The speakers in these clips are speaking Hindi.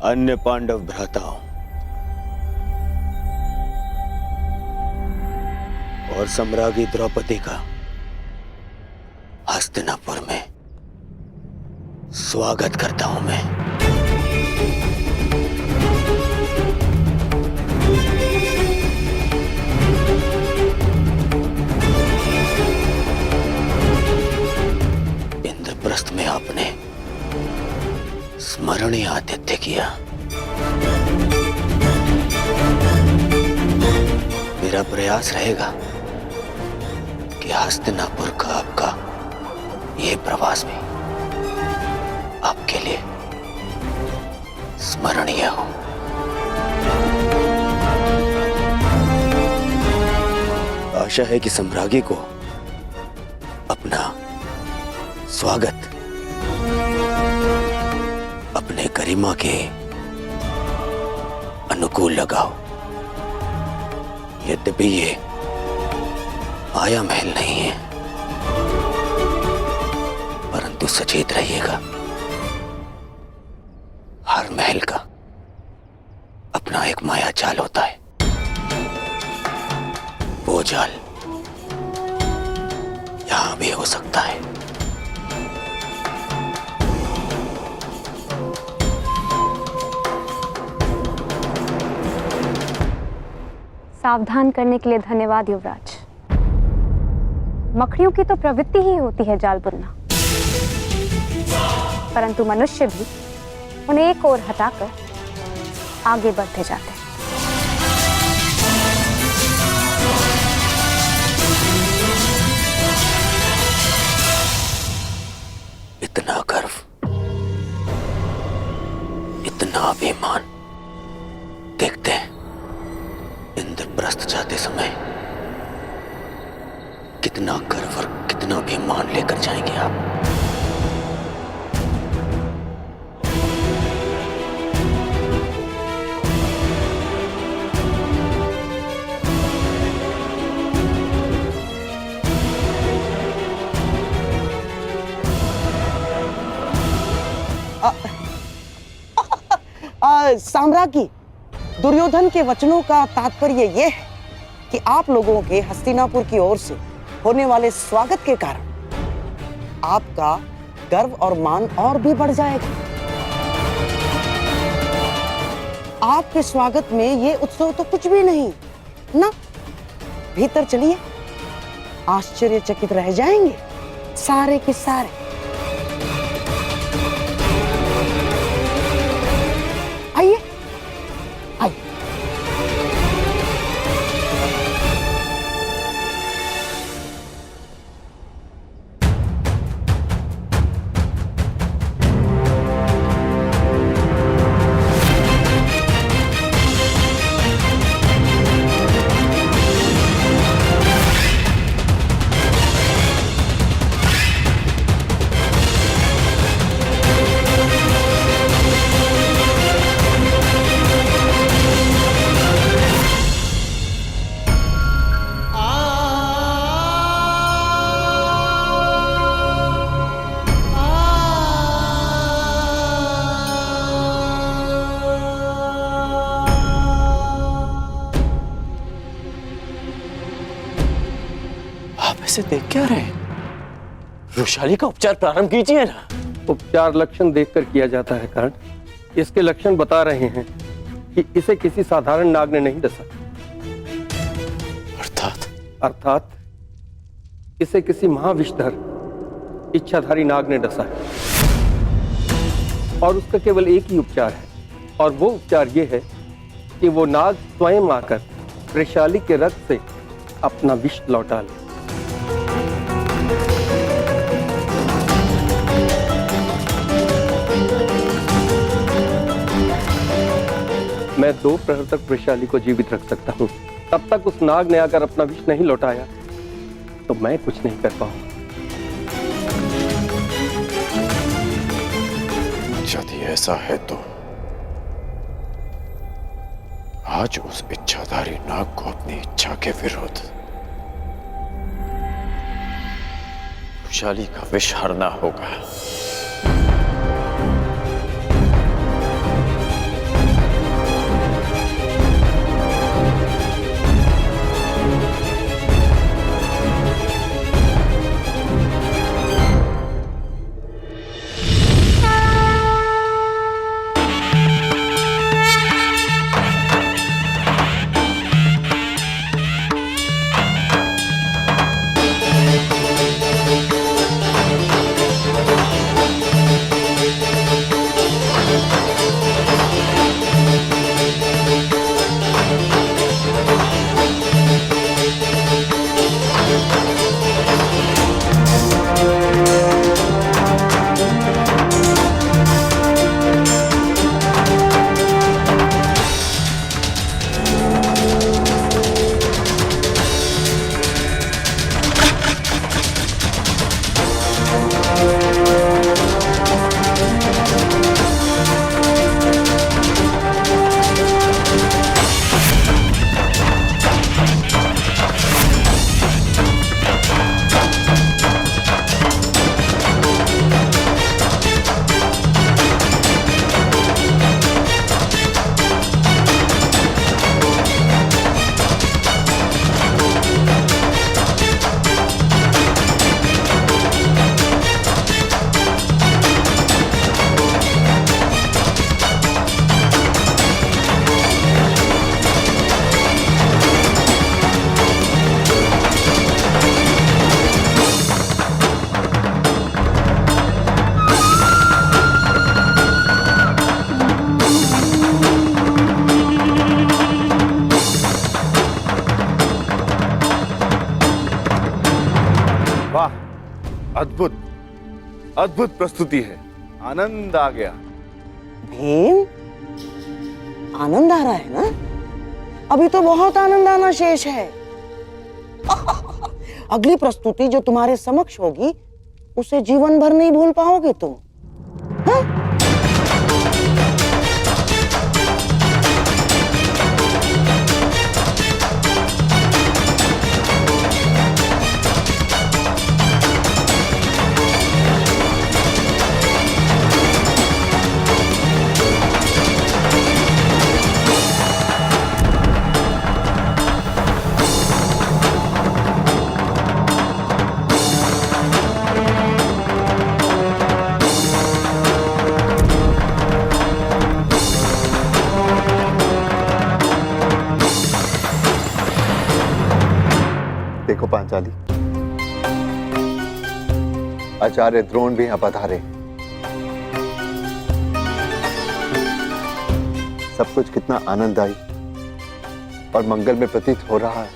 अन्य पांडव भ्राताओं और सम्राज्ञी द्रौपदी का हस्तिनापुर में स्वागत करता हूं मैं। इंद्रप्रस्थ में आपने स्मरणीय आतिथ्य किया। मेरा प्रयास रहेगा कि हस्तिनापुर का आपका यह प्रवास भी आपके लिए स्मरणीय हो। आशा है कि सम्राज्ञी को अपना स्वागत अपने गरिमा के अनुकूल लगाओ। यद्यपि ये माया महल नहीं है, परंतु सचेत रहिएगा, हर महल का अपना एक माया जाल होता है। वो जाल यहां भी हो सकता है। सावधान करने के लिए धन्यवाद युवराज। मकड़ियों की तो प्रवृत्ति ही होती है जाल बुनना, परंतु मनुष्य भी उन्हें एक ओर हटाकर आगे बढ़ते जाते हैं। इतना गर्व, इतना अभिमान, देखते हैं इंद्रप्रस्थ जाते समय कितना गर्व और कितना अभिमान लेकर जाएंगे आप। साम्राज्ञी, दुर्योधन के वचनों का तात्पर्य यह है कि आप लोगों के हस्तिनापुर की ओर से होने वाले स्वागत के कारण आपका गर्व और मान और भी बढ़ जाएगा। आपके स्वागत में ये उत्सव तो कुछ भी नहीं ना। भीतर चलिए, आश्चर्यचकित रह जाएंगे सारे के सारे। आइए आइए। ऐसे देख क्या रहे हैं? वृषाली का उपचार प्रारंभ कीजिए ना। उपचार लक्षण देखकर किया जाता है कर्ण। इसके लक्षण बता रहे हैं कि इसे किसी साधारण नाग ने नहीं डसा। अर्थात इसे किसी महाविषधर इच्छाधारी नाग ने डसा है, और उसका केवल एक ही उपचार है, और वो उपचार ये है कि वो नाग स्वयं आकर वृषाली के रक्त से अपना विष लौटा ले। मैं 2 प्रहर तक वृषाली को जीवित रख सकता हूँ। तब तक उस नाग ने आकर अपना विष नहीं लौटाया तो मैं कुछ नहीं कर पाऊंगा। यदि ऐसा है तो आज उस इच्छाधारी नाग को अपनी इच्छा के विरुद्ध वृषाली का विष हरना होगा। अद्भुत अद्भुत प्रस्तुति है, आनंद आ गया। भीम, आनंद आ रहा है ना? अभी तो बहुत आनंद आना शेष है। अगली प्रस्तुति जो तुम्हारे समक्ष होगी उसे जीवन भर नहीं भूल पाओगे तुम। हाँ? देखो पांचाली, आचार्य द्रोण भी यहां पधारे। सब कुछ कितना आनंददायी और मंगल में प्रतीत हो रहा है।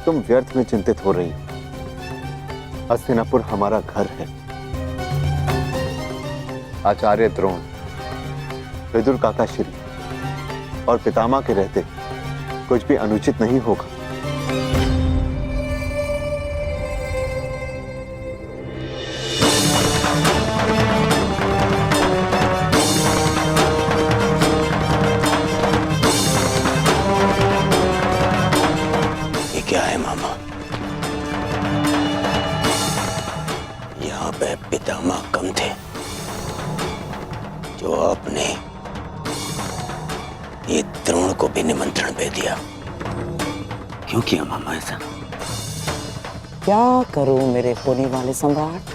तुम व्यर्थ में चिंतित हो रही हो। हस्तिनापुर हमारा घर है। आचार्य द्रोण, विदुर काका श्री और पितामह के रहते कुछ भी अनुचित नहीं होगा। ये क्या है मामा? यहाँ पे पितामह कम थे जो आपने ये द्रोण को भी निमंत्रण दे दिया। क्यों किया मामा ऐसा? क्या करूं मेरे होने वाले सम्राट?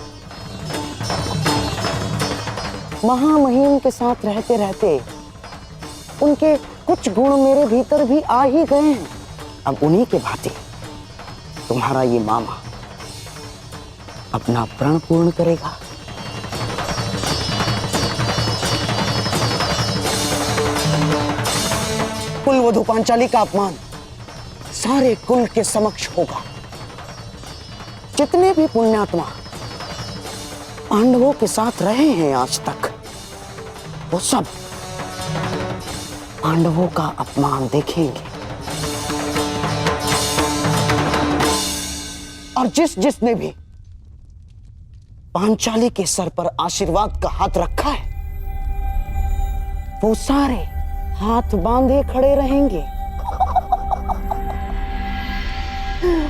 महामहिम के साथ रहते रहते उनके कुछ गुण मेरे भीतर भी आ ही गए हैं। अब उन्हीं के भांति तुम्हारा ये मामा अपना प्रण पूर्ण करेगा। कुलवधु पांचाली का अपमान सारे कुल के समक्ष होगा। जितने भी पुण्यात्मा पांडवों के साथ रहे हैं आज तक, वो सब पांडवों का अपमान देखेंगे। और जिसने भी पांचाली के सर पर आशीर्वाद का हाथ रखा है, वो सारे हाथ बांधे खड़े रहेंगे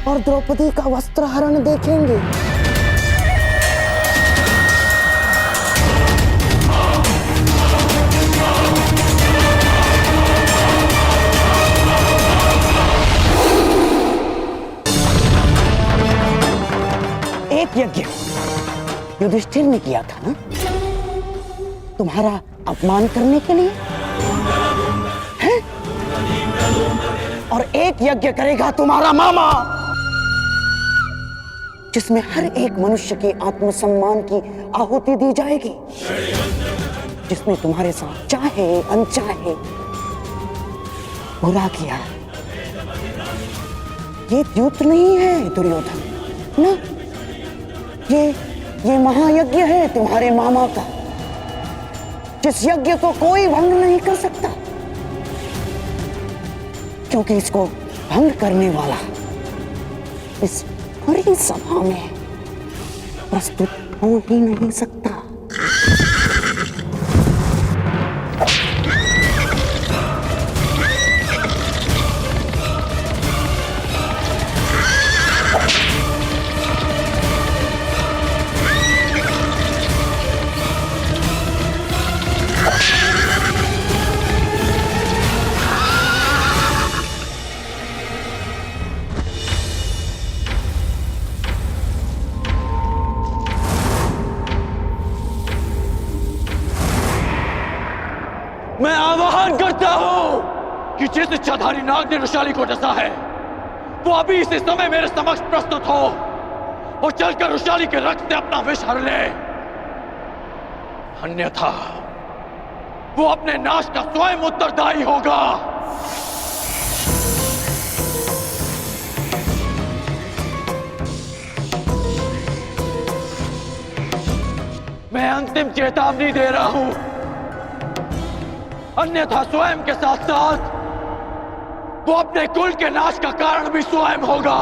और द्रौपदी का वस्त्रहरण देखेंगे। एक यज्ञ युधिष्ठिर ने किया था ना, तुम्हारा अपमान करने के लिए है? और एक यज्ञ करेगा तुम्हारा मामा, जिसमें हर एक मनुष्य के आत्मसम्मान की आहुति दी जाएगी, जिसने तुम्हारे साथ चाहे अनचाहे बुरा किया। ये द्यूत नहीं है दुर्योधन ना, ये महायज्ञ है तुम्हारे मामा का, जिस यज्ञ को कोई भंग नहीं कर सकता, क्योंकि इसको भंग करने वाला इस पूरी सभा में प्रस्तुत हो ही नहीं सकता। मैं आह्वान करता हूं कि जिस इच्छाधारी नाग ने रुशाली को डसा है, वो अभी इसी समय मेरे समक्ष प्रस्तुत हो और चलकर रुशाली के रक्त से अपना विष हर ले। अन्यथा वो अपने नाश का स्वयं उत्तरदायी होगा। मैं अंतिम चेतावनी दे रहा हूं, अन्यथा स्वयं के साथ साथ वो अपने कुल के नाश का कारण भी स्वयं होगा।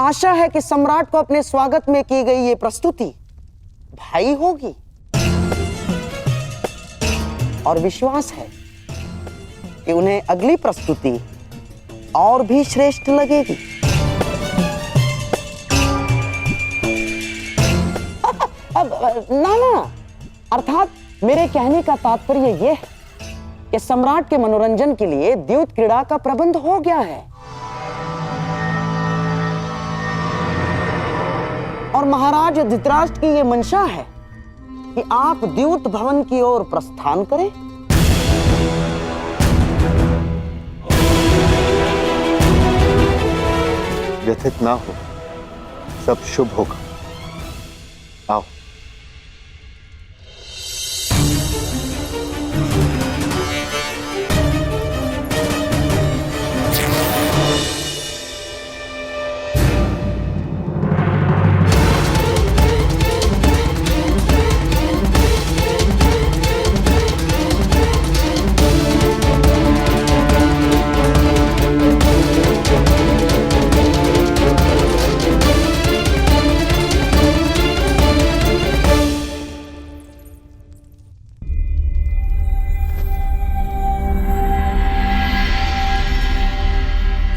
आशा है कि सम्राट को अपने स्वागत में की गई ये प्रस्तुति भाई होगी और विश्वास है कि उन्हें अगली प्रस्तुति और भी श्रेष्ठ लगेगी। अब ना, अर्थात मेरे कहने का तात्पर्य यह है कि सम्राट के मनोरंजन के लिए द्यूत क्रीड़ा का प्रबंध हो गया है और महाराज धृतराष्ट्र की यह मंशा है कि आप द्यूत भवन की ओर प्रस्थान करें। व्यथित ना हो, सब शुभ होगा। आओ।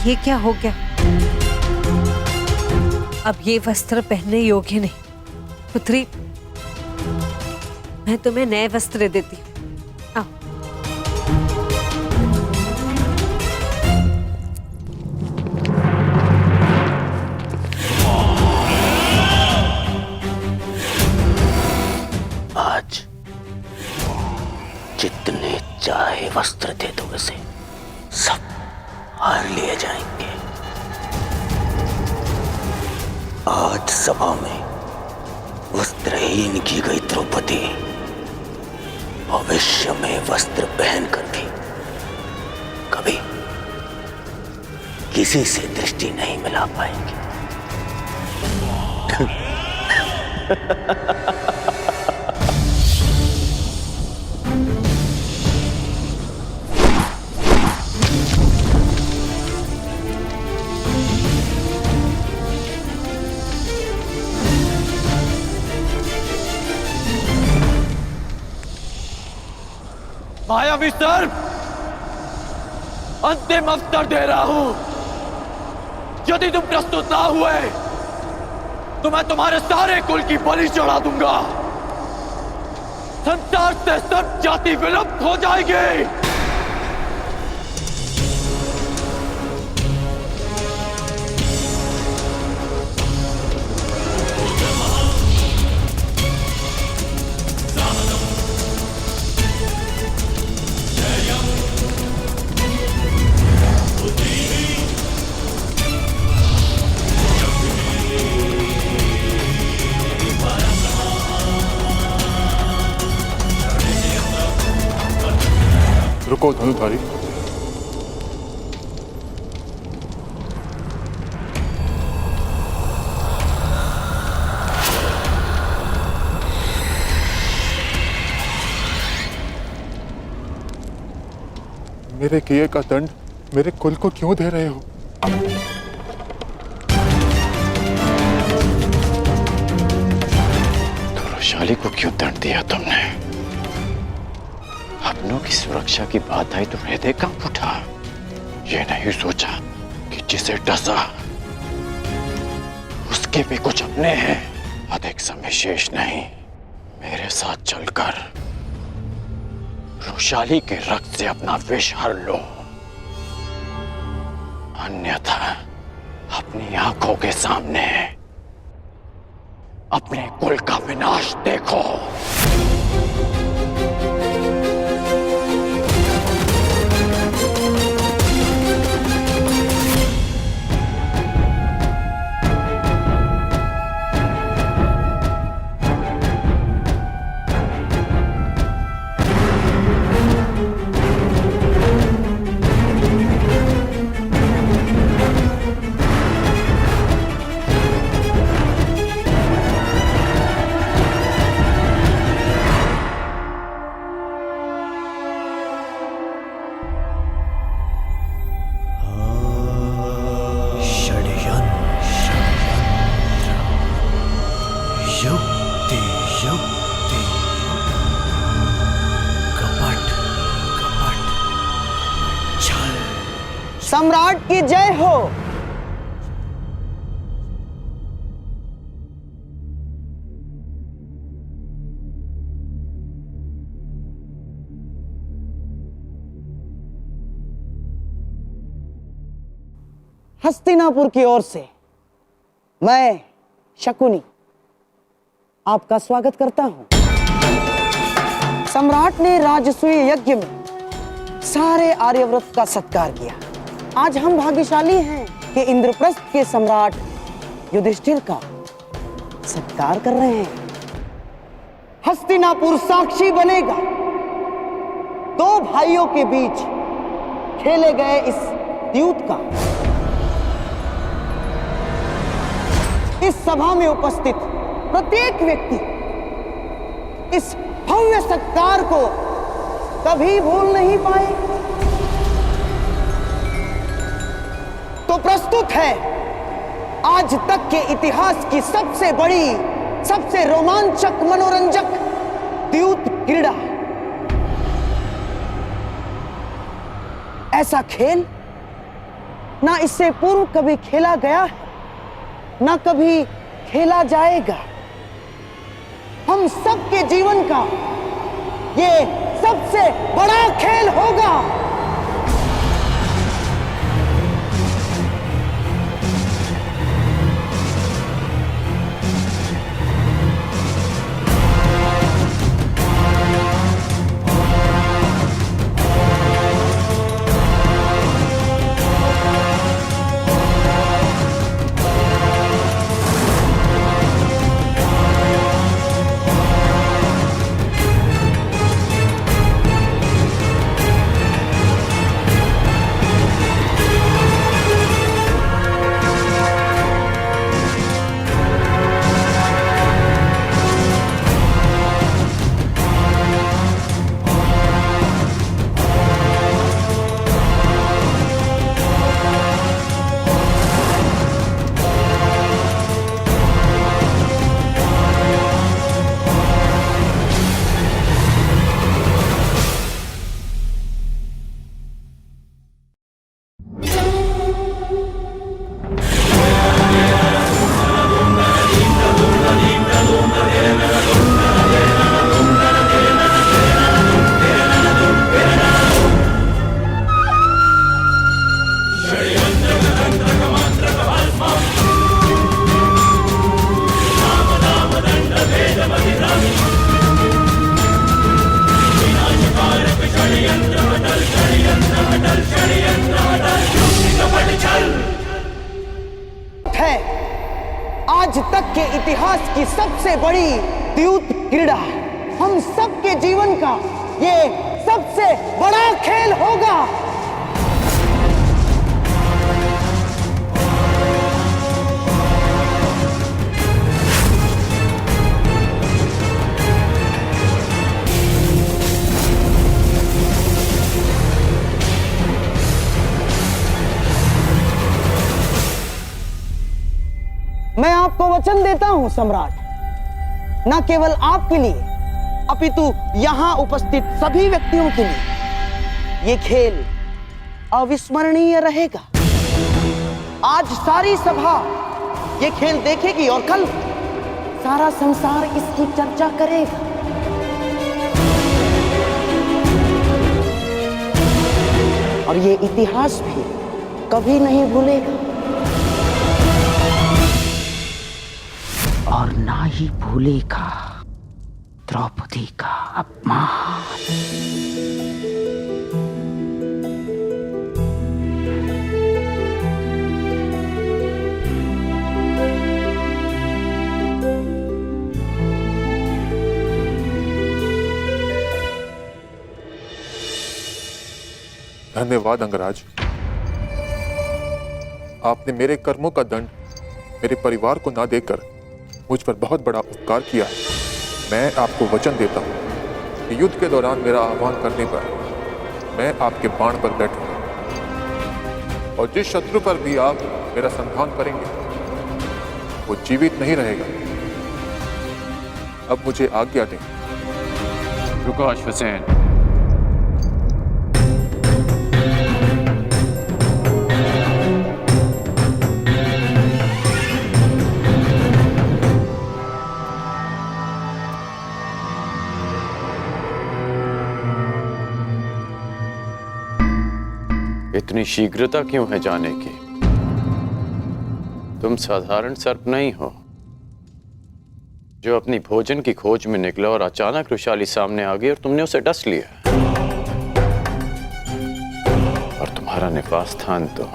ये क्या हो गया? अब ये वस्त्र पहनने योग्य नहीं। पुत्री, मैं तुम्हें नए वस्त्र देती हूं। आओ। आज जितने चाहे वस्त्र दे दो उसे, सब हार लिए जाएंगे। आज सभा में वस्त्रहीन की गई द्रौपदी भविष्य में वस्त्र पहनकर भी कभी किसी से दृष्टि नहीं मिला पाएंगी। मायावी सर्प, अंतिम अवसर दे रहा हूं। यदि तुम प्रस्तुत ना हुए तो मैं तुम्हारे सारे कुल की बलि चढ़ा दूंगा। संसार से सब जाति विलुप्त हो जाएगी। रुको धनुधारी, मेरे किए का दंड मेरे कुल को क्यों दे रहे हो? वैशाली को क्यों दंड दिया तुमने? अपनों की सुरक्षा की बात आई तो हृदय कांप उठा। ये नहीं सोचा कि जिसे डसा उसके भी कुछ अपने हैं। अधिक समय शेष नहीं, मेरे साथ चलकर रुशाली के रक्त से अपना विष हर लो, अन्यथा अपनी आंखों के सामने अपने कुल का विनाश देखो। सम्राट की जय हो। हस्तिनापुर की ओर से मैं शकुनी आपका स्वागत करता हूं। सम्राट ने राजसूय यज्ञ में सारे आर्यव्रत का सत्कार किया। आज हम भाग्यशाली हैं कि इंद्रप्रस्थ के सम्राट युधिष्ठिर का सत्कार कर रहे हैं। हस्तिनापुर साक्षी बनेगा दो भाइयों के बीच खेले गए इस द्यूत का। इस सभा में उपस्थित प्रत्येक व्यक्ति इस भव्य सत्कार को कभी भूल नहीं पाए। तो प्रस्तुत है आज तक के इतिहास की सबसे बड़ी, सबसे रोमांचक, मनोरंजक द्यूत क्रीड़ा। ऐसा खेल ना इससे पूर्व कभी खेला गया है, ना कभी खेला जाएगा। हम सबके जीवन का ये सबसे बड़ा खेल होगा। आज तक के इतिहास की सबसे बड़ी द्यूत क्रीड़ा। हम सबके जीवन का ये सबसे बड़ा खेल होगा। मैं आपको वचन देता हूं सम्राट न केवल आपके लिए अपितु यहां उपस्थित सभी व्यक्तियों के लिए ये खेल अविस्मरणीय रहेगा। आज सारी सभा ये खेल देखेगी और कल सारा संसार इसकी चर्चा करेगा। और ये इतिहास भी कभी नहीं भूलेगा और ना ही भूलेगा द्रौपदी का अपमान। धन्यवाद अंगराज, आपने मेरे कर्मों का दंड मेरे परिवार को ना देकर मुझ पर बहुत बड़ा उपकार किया है। मैं आपको वचन देता हूँ कि युद्ध के दौरान मेरा आह्वान करने पर मैं आपके बाण पर बैठूंगा और जिस शत्रु पर भी आप मेरा संधान करेंगे वो जीवित नहीं रहेगा। अब मुझे आज्ञा दें। रुको अश्वसेन, इतनी शीघ्रता क्यों है जाने की? तुम साधारण सर्प नहीं हो जो अपनी भोजन की खोज में निकला और अचानक रुशाली सामने आ गई और तुमने उसे डस लिया। और तुम्हारा निवास स्थान तो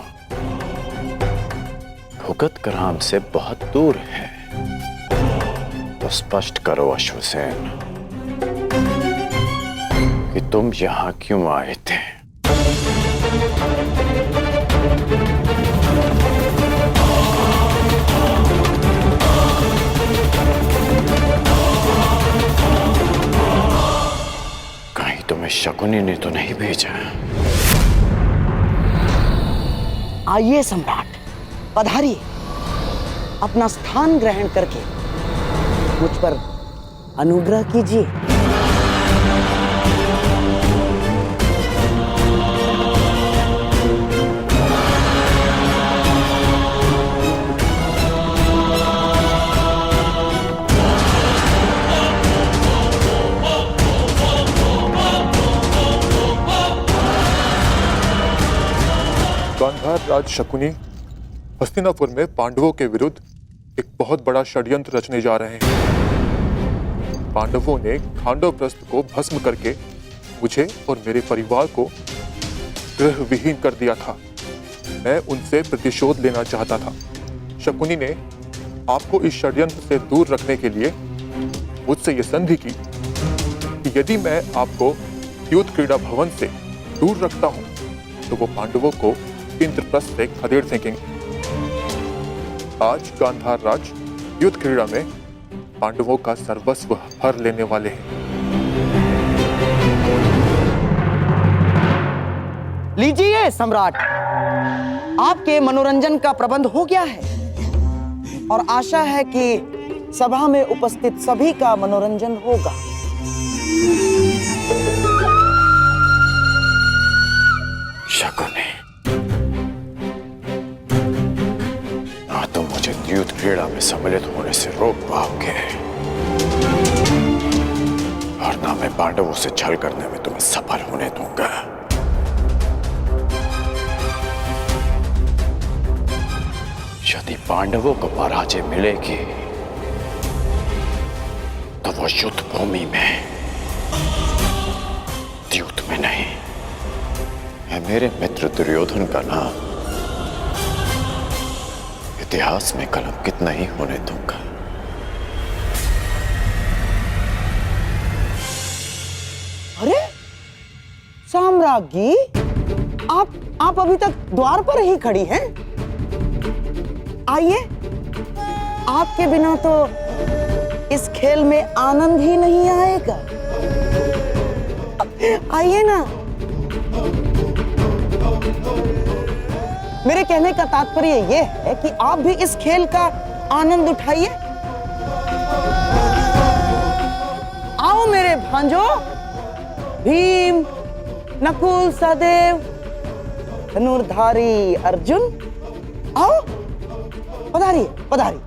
भुगत ग्राम से बहुत दूर है। तो स्पष्ट करो अश्वसेन कि तुम यहां क्यों आए थे? कहीं तुम्हें शकुनी ने तो नहीं भेजा? आइए सम्राट, पधारिए, अपना स्थान ग्रहण करके मुझ पर अनुग्रह कीजिए। गांधार राज शकुनी हस्तिनापुर में पांडवों के विरुद्ध एक बहुत बड़ा षड्यंत्र रचने जा रहे हैं। पांडवों ने खांडवप्रस्थ को भस्म करके मुझे और मेरे परिवार को गृह विहीन कर दिया था। मैं उनसे प्रतिशोध लेना चाहता था। शकुनी ने आपको इस षड्यंत्र से दूर रखने के लिए मुझसे यह संधि की कि यदि मैं आपको युद्ध क्रीड़ा भवन से दूर रखता हूं तो वो पांडवों को इंद्रप्रस्थ से खदेड़ फेंकेंगे। आज गांधार राज युद्ध क्रीड़ा में पांडवों का सर्वस्व हर लेने वाले हैं। लीजिए सम्राट, आपके मनोरंजन का प्रबंध हो गया है और आशा है कि सभा में उपस्थित सभी का मनोरंजन होगा। शकुनी, ना तुम मुझे युद्ध क्रीड़ा में सम्मिलित होने से रोक पाओगे और ना मैं पांडवों से छल करने में तुम्हें सफल होने दूंगा। यदि पांडवों को पराजय मिलेगी तो वो युद्ध भूमि में, युद्ध में नहीं। मैं मेरे मित्र दुर्योधन का नाम इतिहास में कलंकित नहीं होने दूंगा। अरे साम्राज्ञी, आप अभी तक द्वार पर ही खड़ी हैं? आइए, आपके बिना तो इस खेल में आनंद ही नहीं आएगा। आइए ना। मेरे कहने का तात्पर्य यह है कि आप भी इस खेल का आनंद उठाइए। भांजो, भीम, नकुल, सहदेव, धनुर्धारी अर्जुन, आओ, पधारिए, पधारिए।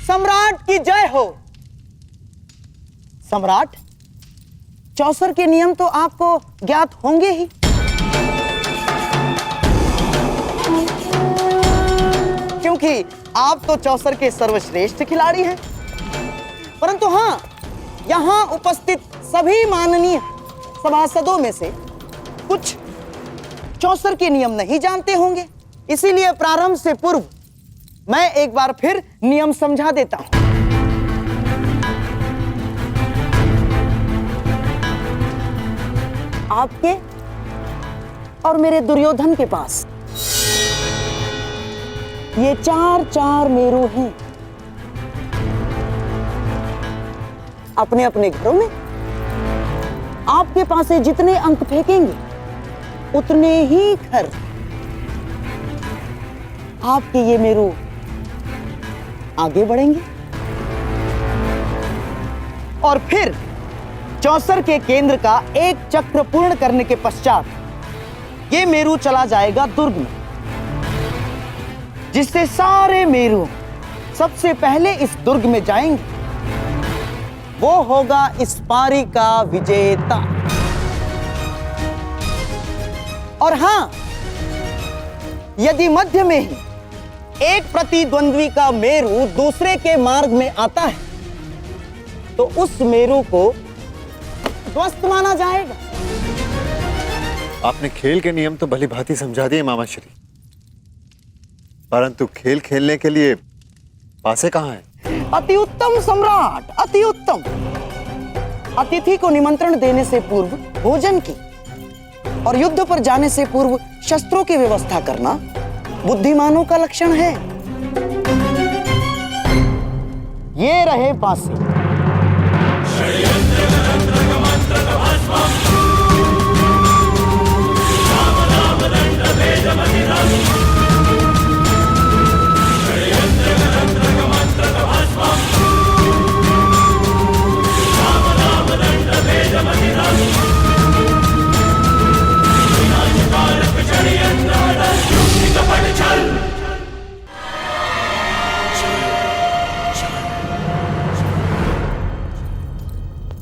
सम्राट की जय हो। सम्राट, चौसर के नियम तो आपको ज्ञात होंगे ही। क्योंकि आप तो चौसर के सर्वश्रेष्ठ खिलाड़ी हैं। परंतु हां, यहां उपस्थित सभी माननीय सभासदों में से कुछ चौसर के नियम नहीं जानते होंगे। इसीलिए प्रारंभ से पूर्व मैं एक बार फिर नियम समझा देता हूं। आपके और मेरे दुर्योधन के पास ये चार मेरू हैं। अपने अपने घरों में आपके पास से जितने अंक फेंकेंगे उतने ही घर आपके ये मेरू आगे बढ़ेंगे। और फिर चौसर के केंद्र का एक चक्र पूर्ण करने के पश्चात ये मेरू चला जाएगा दुर्ग में, जिससे सारे मेरू सबसे पहले इस दुर्ग में जाएंगे। वो होगा इस पारी का विजेता। और हां, यदि मध्य में ही एक प्रतिद्वंद्वी का मेरू दूसरे के मार्ग में आता है तो उस मेरू को ध्वस्त माना जाएगा। आपने खेल के नियम तो भली भांति समझा दिए मामा श्री, परंतु खेल खेलने के लिए पासे कहाँ हैं? अति उत्तम सम्राट, अति उत्तम। अतिथि को निमंत्रण देने से पूर्व भोजन की और युद्ध पर जाने से पूर्व शस्त्रों की व्यवस्था करना बुद्धिमानों का लक्षण है। ये रहे पासे।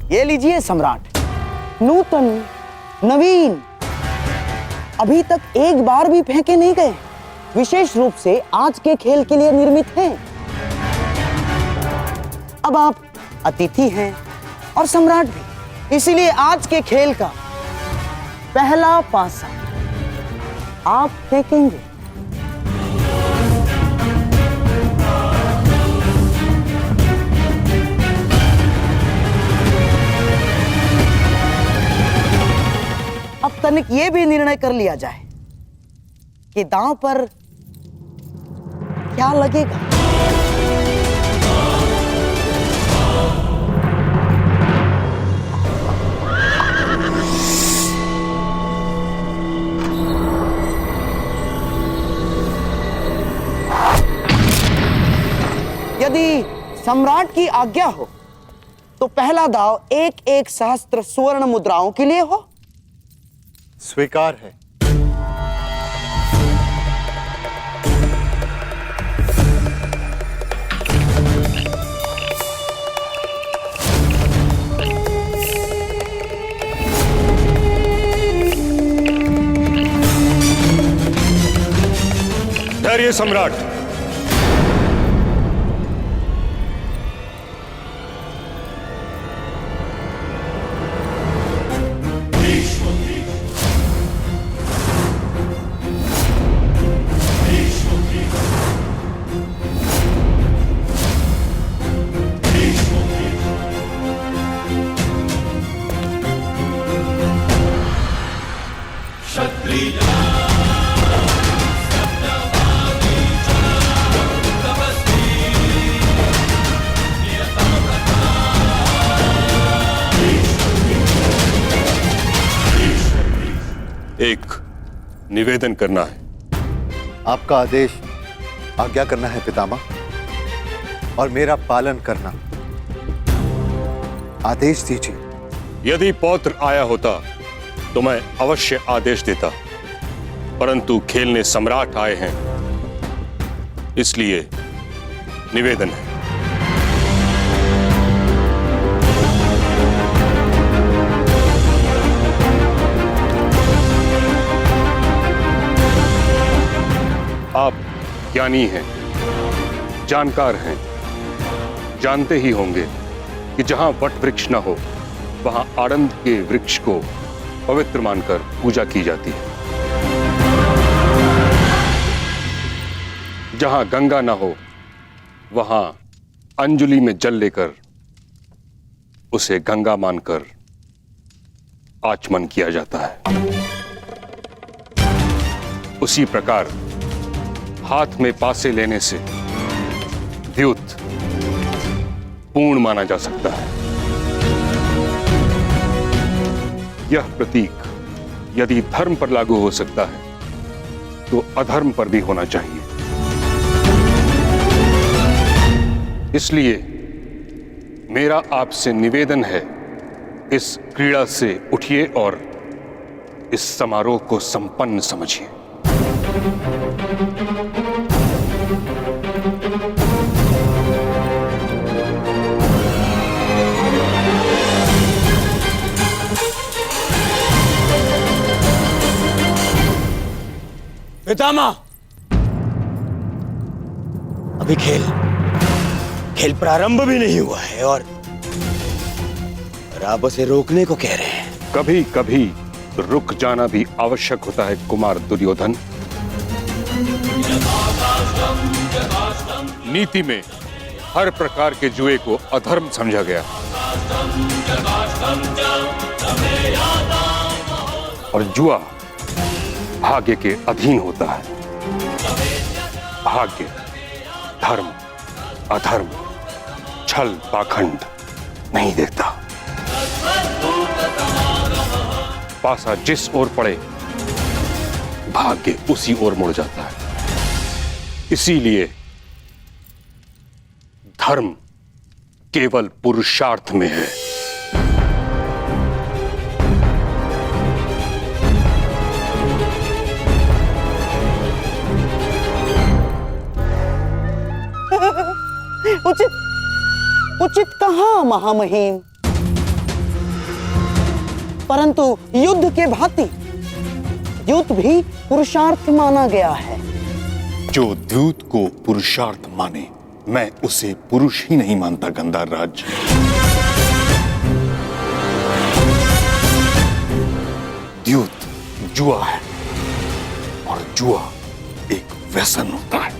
ये लीजिए सम्राट, नूतन, नवीन, अभी तक एक बार भी फेंके नहीं गए, विशेष रूप से आज के खेल के लिए निर्मित हैं। अब आप अतिथि हैं और सम्राट भी, इसीलिए आज के खेल का पहला पासा आप फेंकेंगे। अब तनिक ये भी निर्णय कर लिया जाए कि दांव पर क्या लगेगा। यदि सम्राट की आज्ञा हो तो पहला दाव 1-1 सहस्त्र सुवर्ण मुद्राओं के लिए हो। स्वीकार है। धैर्य सम्राट। निवेदन करना है। आपका आदेश आज्ञा करना है पितामह, और मेरा पालन करना। आदेश दीजिए। यदि पौत्र आया होता तो मैं अवश्य आदेश देता, परंतु खेलने सम्राट आए हैं, इसलिए निवेदन है। आप ज्ञानी हैं, जानकार हैं, जानते ही होंगे कि जहां वट वृक्ष न हो वहां आनंद के वृक्ष को पवित्र मानकर पूजा की जाती है। जहां गंगा न हो वहां अंजलि में जल लेकर उसे गंगा मानकर आचमन किया जाता है। उसी प्रकार हाथ में पासे लेने से द्यूत पूर्ण माना जा सकता है। यह प्रतीक यदि धर्म पर लागू हो सकता है तो अधर्म पर भी होना चाहिए। इसलिए मेरा आपसे निवेदन है, इस क्रीड़ा से उठिए और इस समारोह को संपन्न समझिए। पितामह, अभी खेल प्रारंभ भी नहीं हुआ है और आप उसे रोकने को कह रहे हैं। कभी कभी रुक जाना भी आवश्यक होता है कुमार दुर्योधन। नीति में हर प्रकार के जुए को अधर्म समझा गया और जुआ भाग्य के अधीन होता है। भाग्य, धर्म, अधर्म, छल, पाखंड नहीं देखता। पासा जिस ओर पड़े भाग्य उसी ओर मुड़ जाता है। इसीलिए धर्म केवल पुरुषार्थ में है। उचित कहां महामहिम, परंतु युद्ध के भांति द्यूत भी पुरुषार्थ माना गया है। जो द्यूत को पुरुषार्थ माने मैं उसे पुरुष ही नहीं मानता गंधार राज। द्यूत जुआ है और जुआ एक व्यसन होता है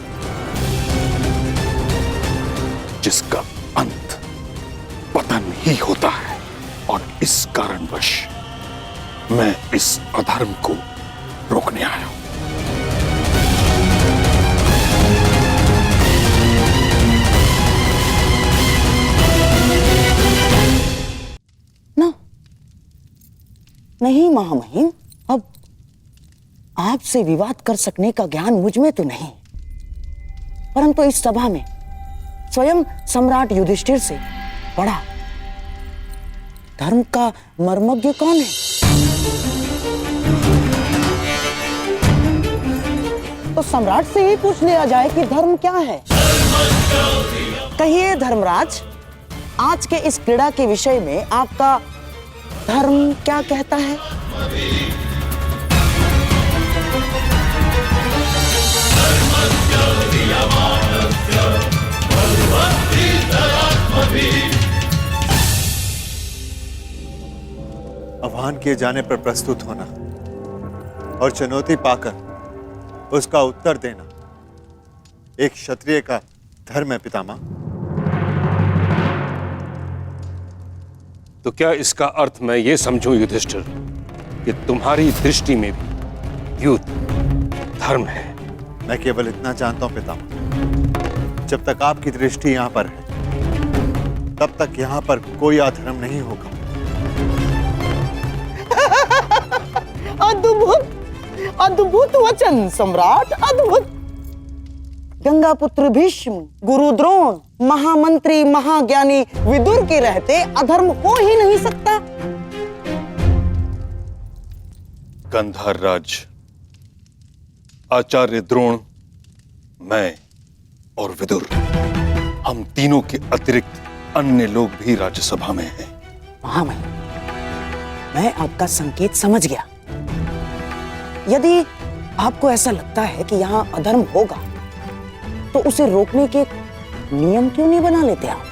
जिसका अंत पतन ही होता है। और इस कारणवश मैं इस अधर्म को रोकने आया हूं। ना, नहीं महामहिम, अब आपसे विवाद कर सकने का ज्ञान मुझ में तो नहीं, परंतु इस सभा में स्वयं सम्राट युधिष्ठिर से बड़ा धर्म का मर्मज्ञ कौन है? तो सम्राट से ही पूछ लिया जाए कि धर्म क्या है। कहिए धर्मराज, आज के इस क्रीड़ा के विषय में आपका धर्म क्या कहता है? आह्वान किए जाने पर प्रस्तुत होना और चुनौती पाकर उसका उत्तर देना एक क्षत्रिय का धर्म है पितामह। तो क्या इसका अर्थ मैं ये समझूं युधिष्ठिर कि तुम्हारी दृष्टि में भी युद्ध धर्म है? मैं केवल इतना जानता हूं पितामह, जब तक आपकी दृष्टि यहां पर है तब तक यहां पर कोई अधर्म नहीं होगा। अद्भुत, अद्भुत वचन सम्राट, अद्भुत। गंगा पुत्र भीष्म, गुरु द्रोण, महामंत्री महाज्ञानी विदुर के रहते अधर्म हो ही नहीं सकता। गंधार राज, आचार्य द्रोण, मैं और विदुर, हम तीनों के अतिरिक्त अन्य लोग भी राज्यसभा में हैं। महामहिम, मैं आपका संकेत समझ गया। यदि आपको ऐसा लगता है कि यहां अधर्म होगा, तो उसे रोकने के नियम क्यों नहीं बना लेते आप?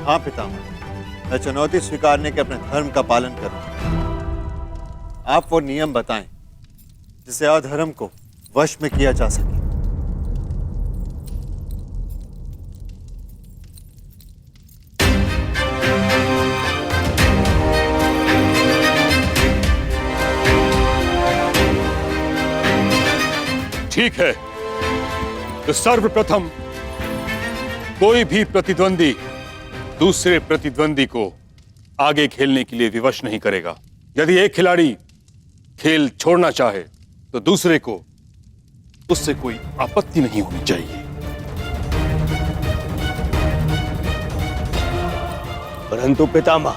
हाँ पितामह, मैं चुनौती स्वीकारने के अपने धर्म का पालन करूं। आप वो नियम बताएं जिसे अधर्म को वश में किया जा सके। ठीक है, तो सर्वप्रथम कोई भी प्रतिद्वंदी दूसरे प्रतिद्वंदी को आगे खेलने के लिए विवश नहीं करेगा। यदि एक खिलाड़ी खेल छोड़ना चाहे तो दूसरे को उससे कोई आपत्ति नहीं होनी चाहिए। परंतु पितामह,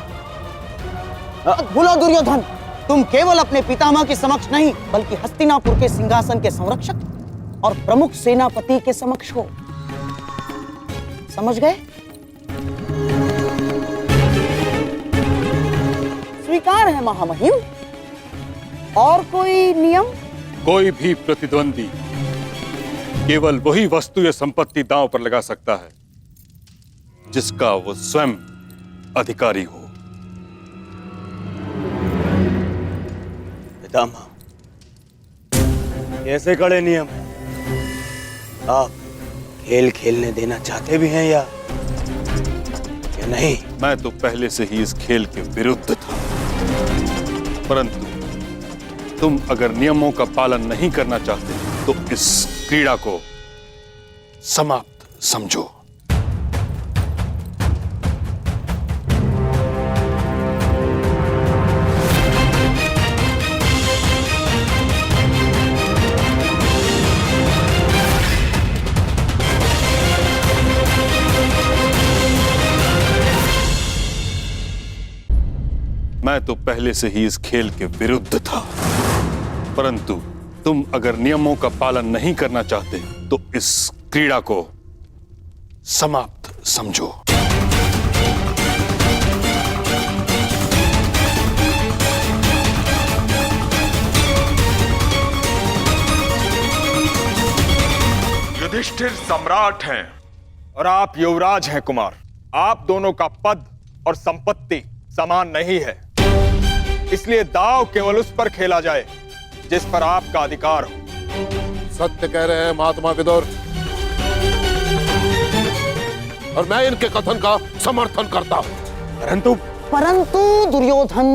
भूलो दुर्योधन, तुम केवल अपने पितामह के समक्ष नहीं, बल्कि हस्तिनापुर के सिंहासन के संरक्षक और प्रमुख सेनापति के समक्ष हो। समझ गए? स्वीकार है महामहिम। और कोई नियम? कोई भी प्रतिद्वंदी केवल वही वस्तु या संपत्ति दांव पर लगा सकता है जिसका वो स्वयं अधिकारी हो। पितामह, कैसे कड़े नियम हैं? आप खेल खेलने देना चाहते भी हैं या नहीं? मैं तो पहले से ही इस खेल के विरुद्ध था, परंतु तुम अगर नियमों का पालन नहीं करना चाहते तो इस क्रीड़ा को समाप्त समझो। मैं तो पहले से ही इस खेल के विरुद्ध था, परंतु तुम अगर नियमों का पालन नहीं करना चाहते तो इस क्रीड़ा को समाप्त समझो। युधिष्ठिर सम्राट हैं और आप युवराज हैं कुमार। आप दोनों का पद और संपत्ति समान नहीं है, इसलिए दांव केवल उस पर खेला जाए जिस पर आपका अधिकार हो। सत्य कह रहे हैं महात्मा विदुर, और मैं इनके कथन का समर्थन करता हूं। परंतु दुर्योधन,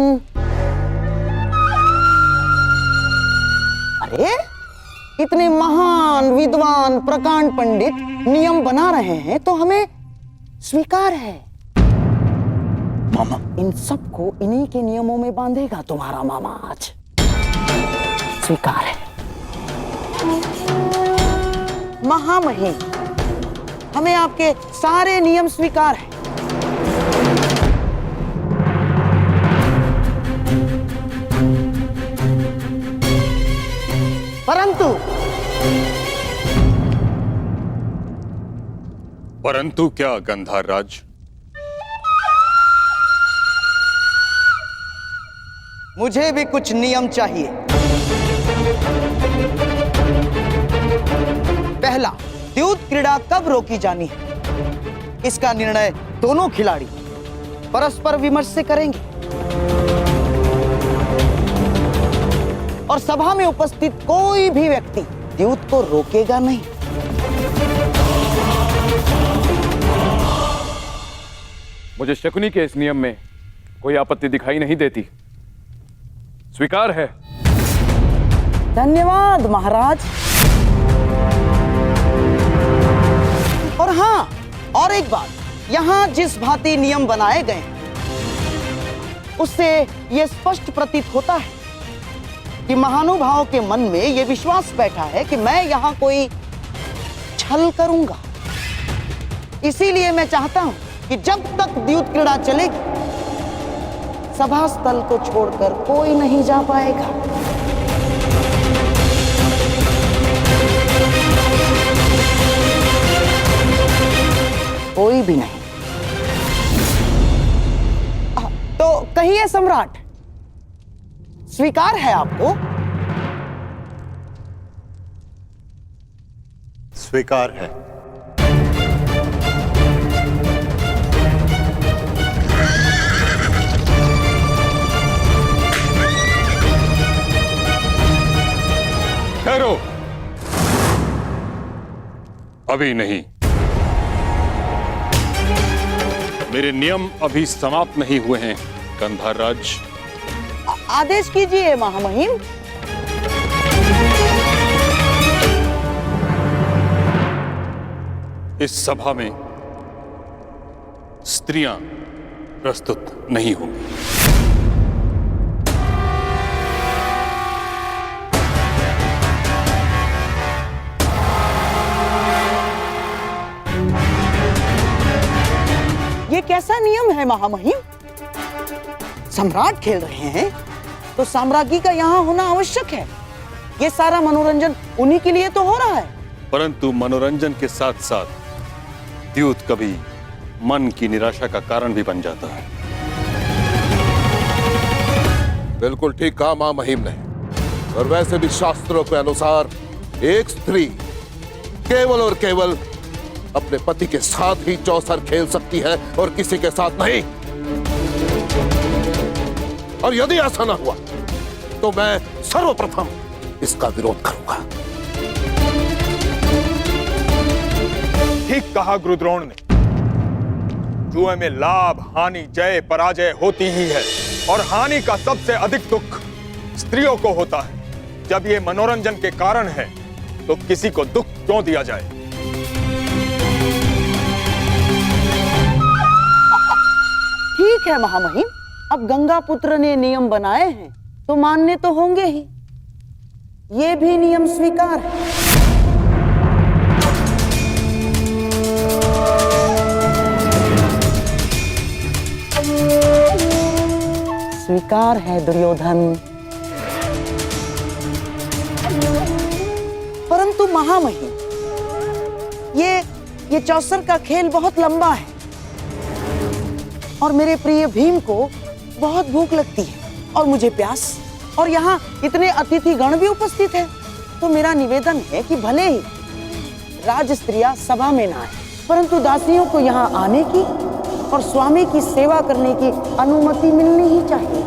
अरे इतने महान विद्वान प्रकांड पंडित नियम बना रहे हैं तो हमें स्वीकार है। मामा, इन सबको इन्हीं के नियमों में बांधेगा तुम्हारा मामा आज। स्वीकार है। महामहिम, हमें आपके सारे नियम स्वीकार हैं। परंतु क्या गंधार राज? मुझे भी कुछ नियम चाहिए। पहला, द्यूत क्रीड़ा कब रोकी जानी है, इसका निर्णय दोनों खिलाड़ी परस्पर विमर्श से करेंगे और सभा में उपस्थित कोई भी व्यक्ति द्यूत को रोकेगा नहीं। मुझे शकुनी के इस नियम में कोई आपत्ति दिखाई नहीं देती। स्वीकार है। धन्यवाद महाराज। और हाँ, और एक बात, यहां जिस भांति नियम बनाए गए हैं उससे यह स्पष्ट प्रतीत होता है कि महानुभाव के मन में यह विश्वास बैठा है कि मैं यहां कोई छल करूंगा। इसीलिए मैं चाहता हूं कि जब तक द्यूत क्रीड़ा चलेगी, सभा स्थल को छोड़कर कोई नहीं जा पाएगा। कोई भी नहीं। तो कहिए सम्राट, स्वीकार है आपको? स्वीकार है। ठहरो, अभी नहीं। मेरे नियम अभी समाप्त नहीं हुए हैं गंधार राज। आदेश कीजिए महामहिम। इस सभा में स्त्रियां प्रस्तुत नहीं होंगी। ये कैसा नियम है महामहिम? सम्राट खेल रहे हैं तो साम्राज्ञी का यहां होना आवश्यक है। ये सारा मनोरंजन उन्हीं के लिए तो हो रहा है। परंतु मनोरंजन के साथ साथ द्यूत कभी मन की निराशा का कारण भी बन जाता है। बिल्कुल ठीक कहा मां महिम ने। और वैसे भी शास्त्रों के अनुसार एक स्त्री केवल और केवल अपने पति के साथ ही चौसर खेल सकती है और किसी के साथ नहीं। और यदि ऐसा ना हुआ तो मैं सर्वप्रथम इसका विरोध करूंगा। ठीक कहा गुरुद्रोण ने। जुए में लाभ, हानि, जय, पराजय होती ही है और हानि का सबसे अधिक दुख स्त्रियों को होता है। जब ये मनोरंजन के कारण है तो किसी को दुख क्यों दिया जाए? ठीक है महामहिम, अब गंगा पुत्र ने नियम बनाए हैं तो मानने तो होंगे ही। ये भी नियम स्वीकार है। स्वीकार है दुर्योधन। परंतु महामहिम, ये चौसर का खेल बहुत लंबा है और मेरे प्रिय भीम को बहुत भूख लगती है और मुझे प्यास, और यहाँ इतने अतिथि गण भी उपस्थित हैं। तो मेरा निवेदन है कि भले ही राज स्त्रियां सभा में ना आए, परंतु दासियों को यहाँ आने की और स्वामी की सेवा करने की अनुमति मिलनी ही चाहिए।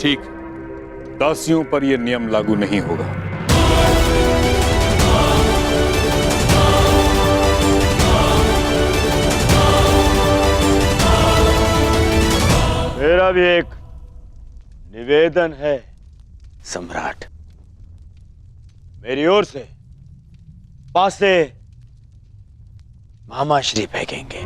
ठीक, दासियों पर यह नियम लागू नहीं होगा। मेरा भी एक निवेदन है सम्राट। मेरी ओर से पासे मामाश्री फेंकेंगे।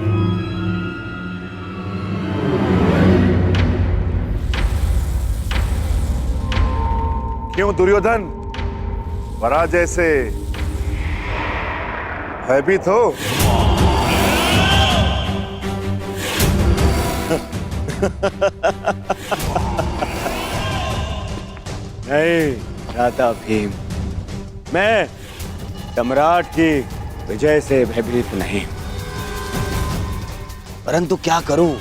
क्यों दुर्योधन, पराजय से भयभीत हो? नहीं राजा भीम, मैं सम्राट की विजय से भयभीत नहीं, परंतु क्या करूं,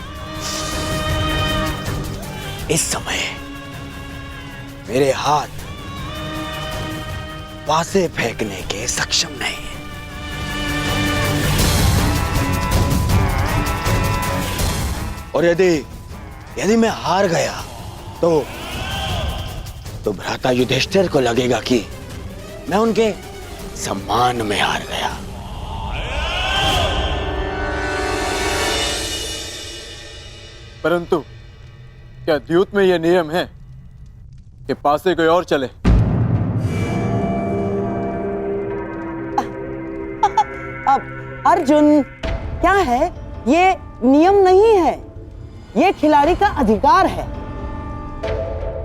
इस समय मेरे हाथ पासे फेंकने के सक्षम नहीं। और यदि मैं हार गया तो भ्राता युधिष्ठिर को लगेगा कि मैं उनके सम्मान में हार गया। परंतु क्या द्यूत में यह नियम है कि पासे कोई और चले? अब अर्जुन क्या है, ये नियम नहीं है, ये खिलाड़ी का अधिकार है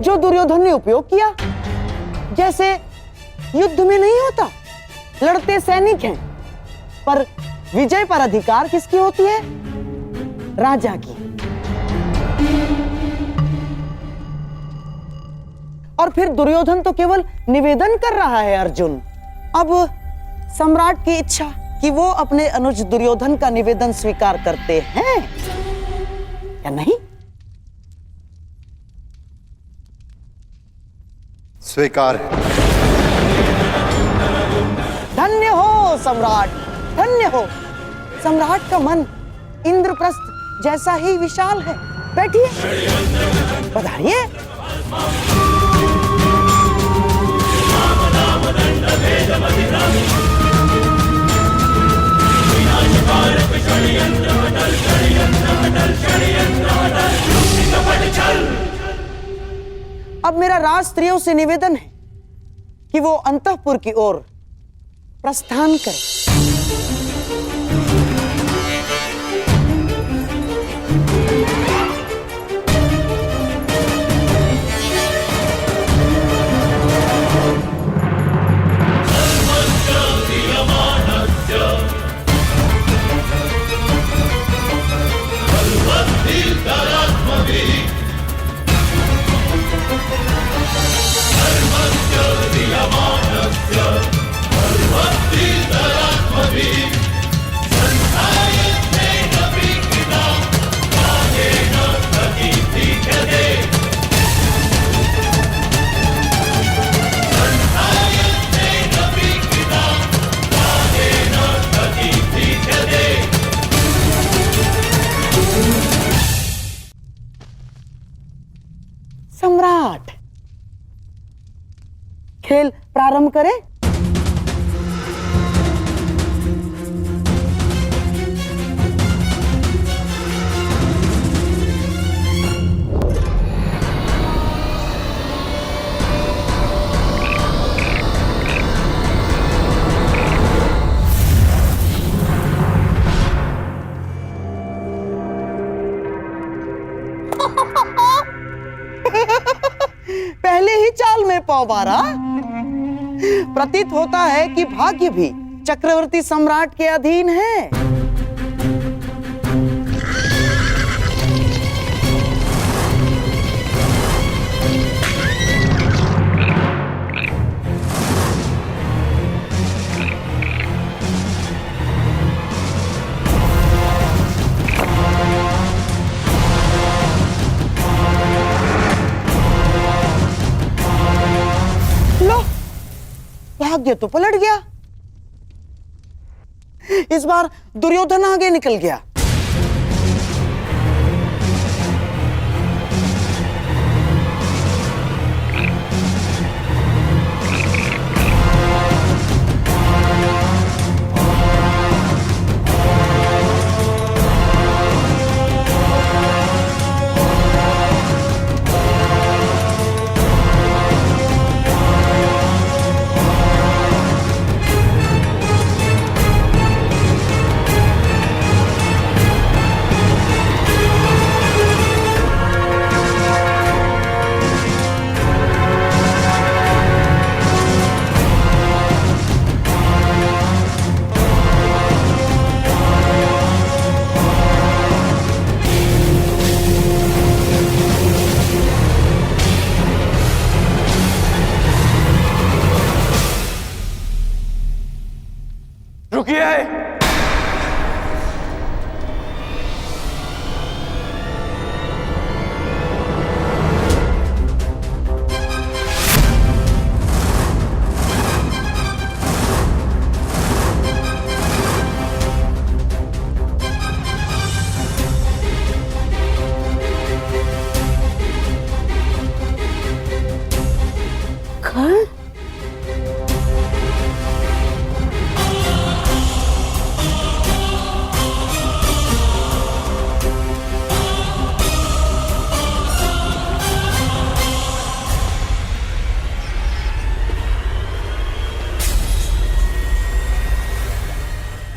जो दुर्योधन ने उपयोग किया। जैसे युद्ध में नहीं होता, लड़ते सैनिक हैं, पर विजय पर अधिकार किसकी होती है? राजा की। और फिर दुर्योधन तो केवल निवेदन कर रहा है अर्जुन। अब सम्राट की इच्छा कि वो अपने अनुज दुर्योधन का निवेदन स्वीकार करते हैं या नहीं? स्वीकार। धन्य हो सम्राट, धन्य हो। सम्राट का मन इंद्रप्रस्थ जैसा ही विशाल है। बैठिए, पधारिए। अब मेरा राज स्त्रियों से निवेदन है कि वो अंतःपुर की ओर प्रस्थान करें। सम्राट, खेल प्रारंभ करें। पहले ही चाल में पाव मारा। प्रतीत होता है कि भाग्य भी चक्रवर्ती सम्राट के अधीन है। भाग्य तो पलट गया। इस बार दुर्योधन आगे निकल गया।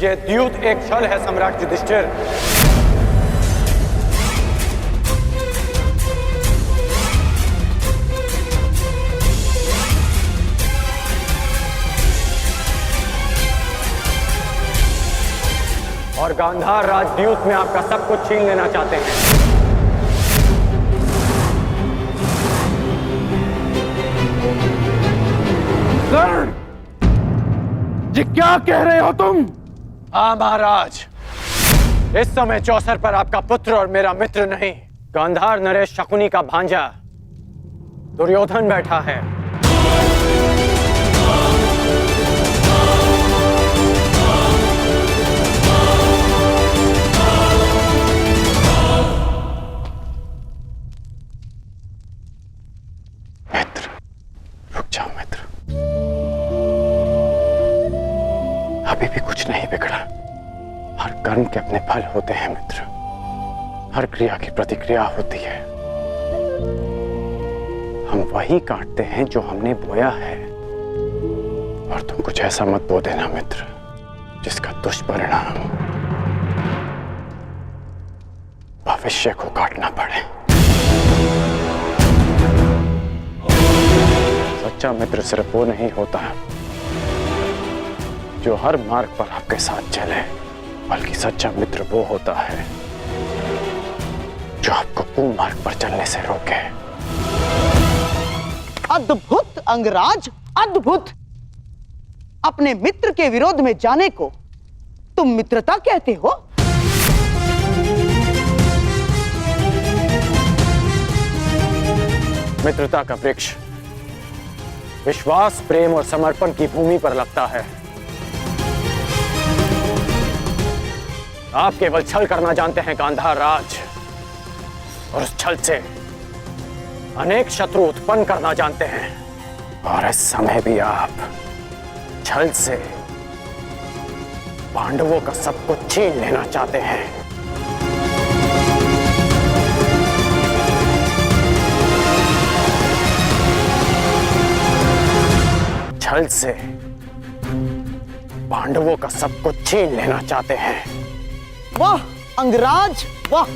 ये द्यूत एक छल है सम्राट युधिष्ठिर। और गांधार राजद्यूत में आपका सब कुछ छीन लेना चाहते हैं। कर्ण, ये क्या कह रहे हो तुम? हाँ महाराज, इस समय चौसर पर आपका पुत्र और मेरा मित्र नहीं, गांधार नरेश शकुनी का भांजा दुर्योधन बैठा है। मित्र, रुक जाओ मित्र। अभी भी कुछ नहीं बिगड़ा। हर कर्म के अपने फल होते हैं मित्र। हर क्रिया की प्रतिक्रिया होती है। हम वही काटते हैं जो हमने बोया है। और तुम कुछ ऐसा मत बो देना मित्र जिसका दुष्परिणाम भविष्य को काटना पड़े। सच्चा मित्र सिर्फ वो नहीं होता जो हर मार्ग पर आपके साथ चले, बल्कि सच्चा मित्र वो होता है जो आपको कुमार्ग पर चलने से रोके। अद्भुत अंगराज, अद्भुत। अपने मित्र के विरोध में जाने को तुम मित्रता कहते हो? मित्रता का वृक्ष विश्वास, प्रेम और समर्पण की भूमि पर लगता है। आप केवल छल करना जानते हैं गांधार राज, और उस छल से अनेक शत्रु उत्पन्न करना जानते हैं। और इस समय भी आप छल से पांडवों का सब कुछ छीन लेना चाहते हैं। छल से पांडवों का सब कुछ छीन लेना चाहते हैं। वाह अंगराज, वाह।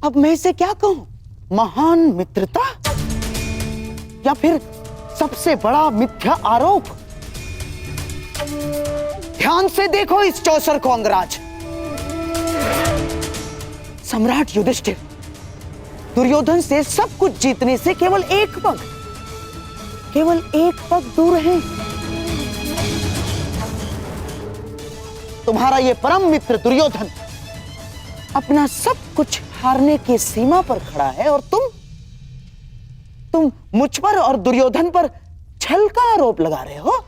अब मैं इसे क्या कहूं? महान मित्रता या फिर सबसे बड़ा मिथ्या आरोप? ध्यान से देखो इस चौसर को अंगराज। सम्राट युधिष्ठिर दुर्योधन से सब कुछ जीतने से केवल एक पग दूर है। तुम्हारा ये परम मित्र दुर्योधन अपना सब कुछ हारने की सीमा पर खड़ा है, और तुम मुझ पर और दुर्योधन पर छल का आरोप लगा रहे हो।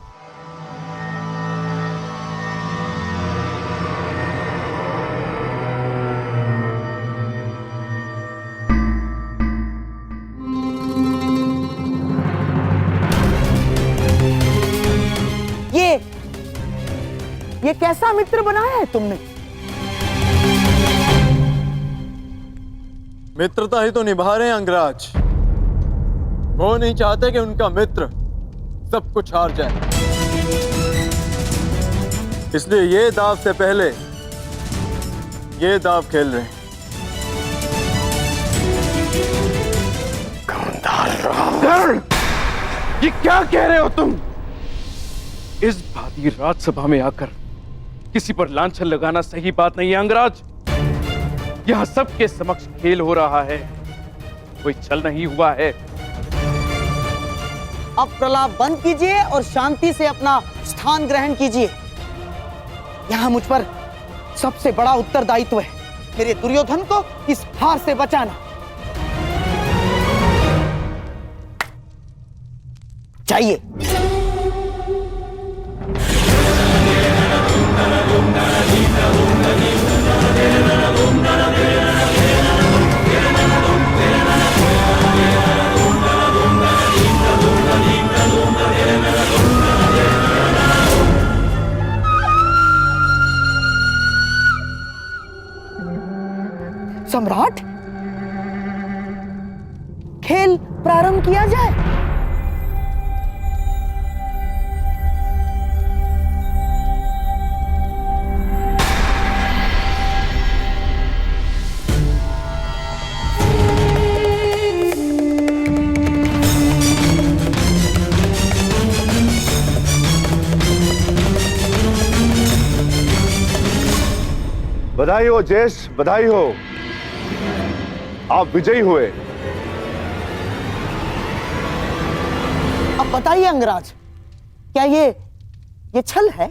ये कैसा मित्र बनाया है तुमने? मित्रता ही तो निभा रहे हैं अंगराज। वो नहीं चाहते कि उनका मित्र सब कुछ हार जाए, इसलिए ये दाव से पहले ये दाव खेल रहे हैं। कर्ण, ये क्या कह रहे हो तुम? इस भांति राजसभा में आकर किसी पर लांछन लगाना सही बात नहीं है अंगराज। यहां सबके समक्ष खेल हो रहा है, कोई छल नहीं हुआ है। अब प्रलाप बंद कीजिए और शांति से अपना स्थान ग्रहण कीजिए। यहां मुझ पर सबसे बड़ा उत्तरदायित्व है मेरे दुर्योधन को इस हार से बचाना। चाहिए सम्राट, खेल प्रारंभ किया जाए। बधाई हो जेश, बधाई हो। आप विजयी हुए। अब बताइए अंगराज, क्या ये छल है?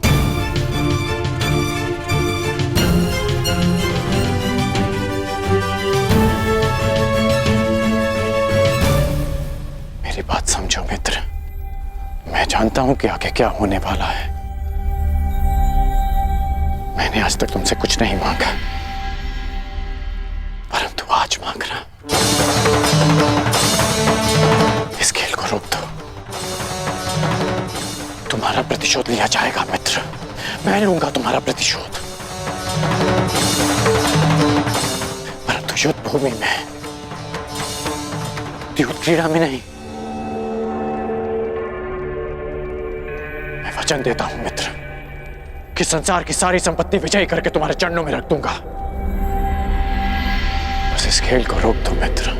मेरी बात समझो मित्र, मैं जानता हूं कि आगे क्या होने वाला है। मैंने आज तक तुमसे कुछ नहीं मांगा, परंतु आज मांग रहा। इस खेल को रोक दो। तुम्हारा प्रतिशोध लिया जाएगा मित्र, मैं लूंगा तुम्हारा प्रतिशोध, परंतु युद्ध भूमि में, युद्ध क्रीड़ा में नहीं। मैं वचन देता हूं मित्र कि संसार की सारी संपत्ति विजय करके तुम्हारे चरणों में रख दूंगा। बस इस खेल को रोक दो मित्र।